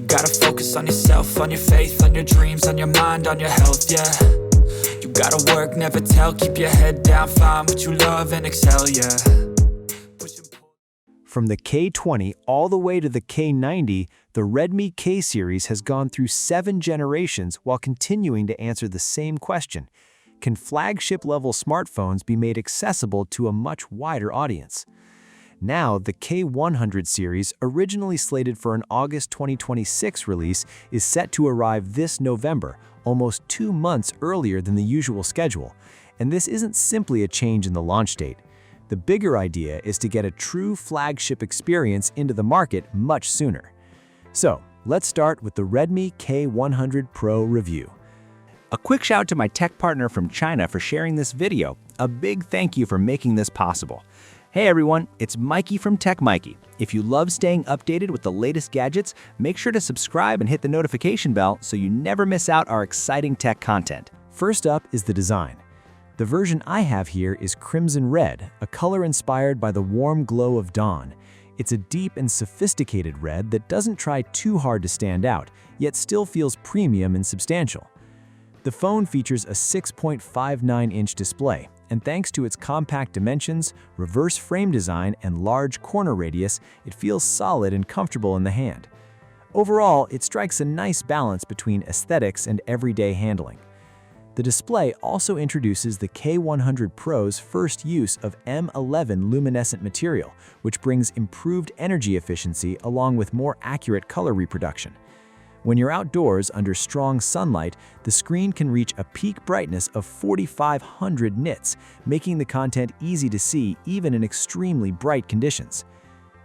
gotta focus on yourself, on your faith, on your dreams, on your mind, on your health, yeah. You gotta work, never tell, keep your head down, find what you love and excel, yeah. From the K20 all the way to the K90, the Redmi K series has gone through 7 generations while continuing to answer the same question: can flagship-level smartphones be made accessible to a much wider audience? Now, the K100 series, originally slated for an August 2026 release, is set to arrive this November, almost 2 months earlier than the usual schedule. And this isn't simply a change in the launch date. The bigger idea is to get a true flagship experience into the market much sooner. So, let's start with the Redmi K100 Pro review. A quick shout out to my tech partner from China for sharing this video. A big thank you for making this possible. Hey everyone, it's Maiky from techmaiky. If you love staying updated with the latest gadgets, make sure to subscribe and hit the notification bell so you never miss out our exciting tech content. First up is the design. The version I have here is crimson red, a color inspired by the warm glow of dawn. It's a deep and sophisticated red that doesn't try too hard to stand out, yet still feels premium and substantial. The phone features a 6.59-inch display, and thanks to its compact dimensions, reverse frame design, and large corner radius, it feels solid and comfortable in the hand. Overall, it strikes a nice balance between aesthetics and everyday handling. The display also introduces the K100 Pro's first use of M11 luminescent material, which brings improved energy efficiency along with more accurate color reproduction. When you're outdoors under strong sunlight, the screen can reach a peak brightness of 4,500 nits, making the content easy to see even in extremely bright conditions.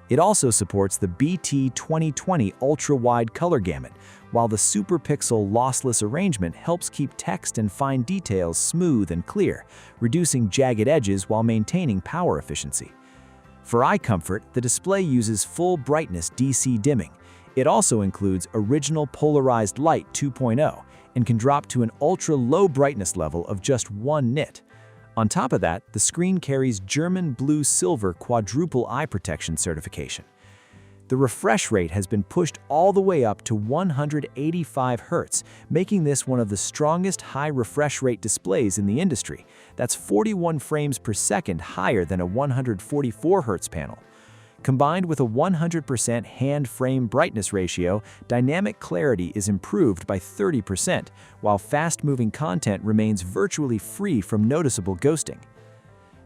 It also supports the BT 2020 ultra-wide color gamut, while the super pixel lossless arrangement helps keep text and fine details smooth and clear, reducing jagged edges while maintaining power efficiency. For eye comfort, the display uses full brightness DC dimming. It also includes original Polarized Light 2.0 and can drop to an ultra-low brightness level of just 1 nit. On top of that, the screen carries German blue-silver quadruple eye protection certification. The refresh rate has been pushed all the way up to 185 Hz, making this one of the strongest high refresh rate displays in the industry. That's 41 frames per second higher than a 144 Hz panel. Combined with a 100% hand frame brightness ratio, dynamic clarity is improved by 30%, while fast-moving content remains virtually free from noticeable ghosting.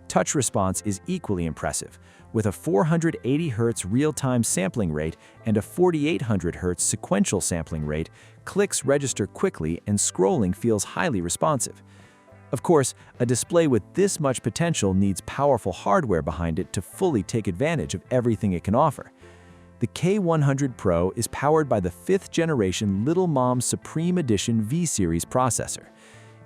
Touch response is equally impressive. With a 480 Hz real-time sampling rate and a 4800 Hz sequential sampling rate, clicks register quickly and scrolling feels highly responsive. Of course, a display with this much potential needs powerful hardware behind it to fully take advantage of everything it can offer. The K100 Pro is powered by the 5th generation Little Mom Supreme Edition V-Series processor.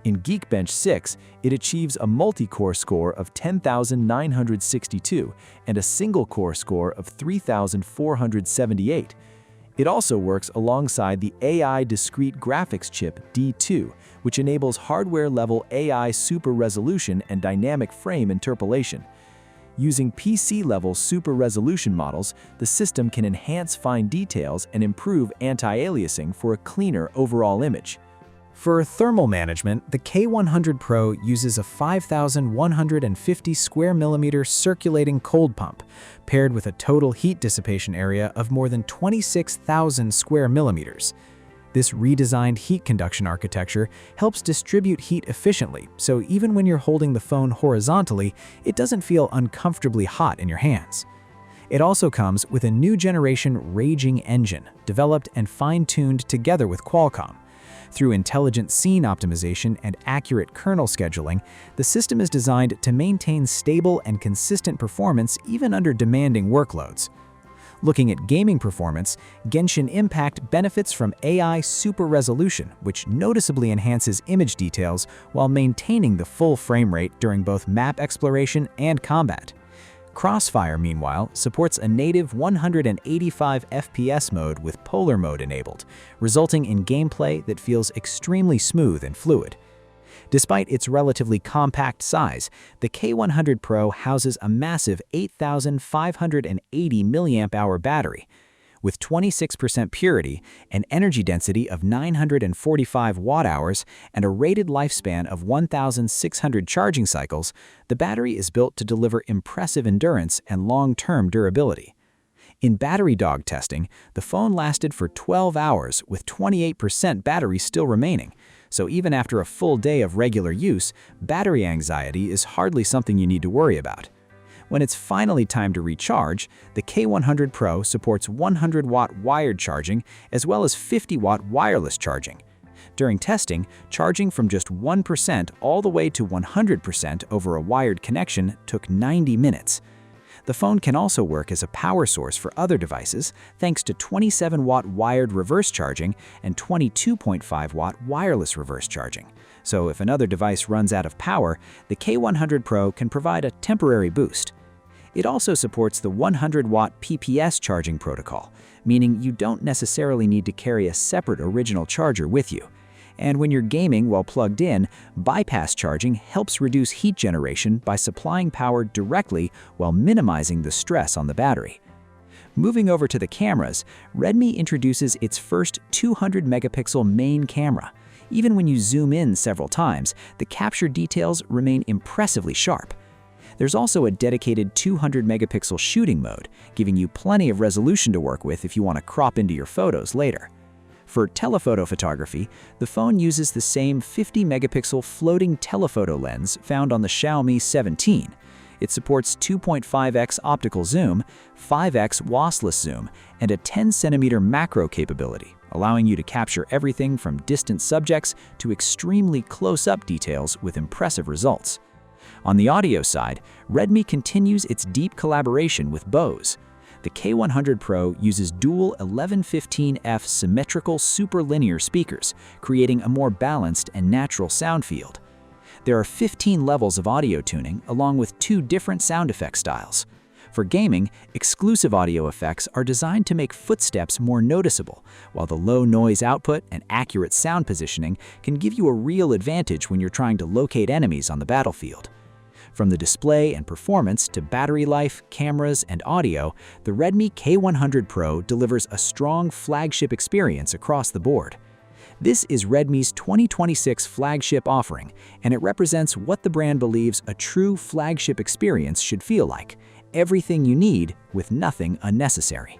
In Geekbench 6, it achieves a multi-core score of 10,962 and a single-core score of 3,478. It also works alongside the AI discrete graphics chip D2, which enables hardware-level AI super resolution and dynamic frame interpolation. Using PC-level super resolution models, the system can enhance fine details and improve anti-aliasing for a cleaner overall image. For thermal management, the K100 Pro uses a 5,150 square millimeter circulating cold pump, paired with a total heat dissipation area of more than 26,000 square millimeters. This redesigned heat conduction architecture helps distribute heat efficiently, so even when you're holding the phone horizontally, it doesn't feel uncomfortably hot in your hands. It also comes with a new generation raging engine, developed and fine-tuned together with Qualcomm. Through intelligent scene optimization and accurate kernel scheduling, the system is designed to maintain stable and consistent performance even under demanding workloads. Looking at gaming performance, Genshin Impact benefits from AI super resolution, which noticeably enhances image details while maintaining the full frame rate during both map exploration and combat. Crossfire, meanwhile, supports a native 185 FPS mode with polar mode enabled, resulting in gameplay that feels extremely smooth and fluid. Despite its relatively compact size, the K100 Pro houses a massive 8,580 mAh battery. with 26% purity, an energy density of 945 watt-hours, and a rated lifespan of 1,600 charging cycles. The battery is built to deliver impressive endurance and long-term durability. In battery dog testing, the phone lasted for 12 hours with 28% battery still remaining, so even after a full day of regular use, battery anxiety is hardly something you need to worry about. When it's finally time to recharge, the K100 Pro supports 100-watt wired charging as well as 50-watt wireless charging. During testing, charging from just 1% all the way to 100% over a wired connection took 90 minutes. The phone can also work as a power source for other devices thanks to 27-watt wired reverse charging and 22.5-watt wireless reverse charging. So if another device runs out of power, the K100 Pro can provide a temporary boost. It also supports the 100-watt PPS charging protocol, meaning you don't necessarily need to carry a separate original charger with you. And when you're gaming while plugged in, bypass charging helps reduce heat generation by supplying power directly while minimizing the stress on the battery. Moving over to the cameras, Redmi introduces its first 200-megapixel main camera. Even when you zoom in several times, the capture details remain impressively sharp. There's also a dedicated 200-megapixel shooting mode, giving you plenty of resolution to work with if you want to crop into your photos later. For telephoto photography, the phone uses the same 50-megapixel floating telephoto lens found on the Xiaomi 17. It supports 2.5x optical zoom, 5x lossless zoom, and a 10cm macro capability, allowing you to capture everything from distant subjects to extremely close-up details with impressive results. On the audio side, Redmi continues its deep collaboration with Bose. The K100 Pro uses dual 1115F symmetrical superlinear speakers, creating a more balanced and natural sound field. There are 15 levels of audio tuning, along with 2 different sound effect styles. For gaming, exclusive audio effects are designed to make footsteps more noticeable, while the low noise output and accurate sound positioning can give you a real advantage when you're trying to locate enemies on the battlefield. From the display and performance to battery life, cameras, and audio, the Redmi K100 Pro delivers a strong flagship experience across the board. This is Redmi's 2026 flagship offering, and it represents what the brand believes a true flagship experience should feel like: everything you need with nothing unnecessary.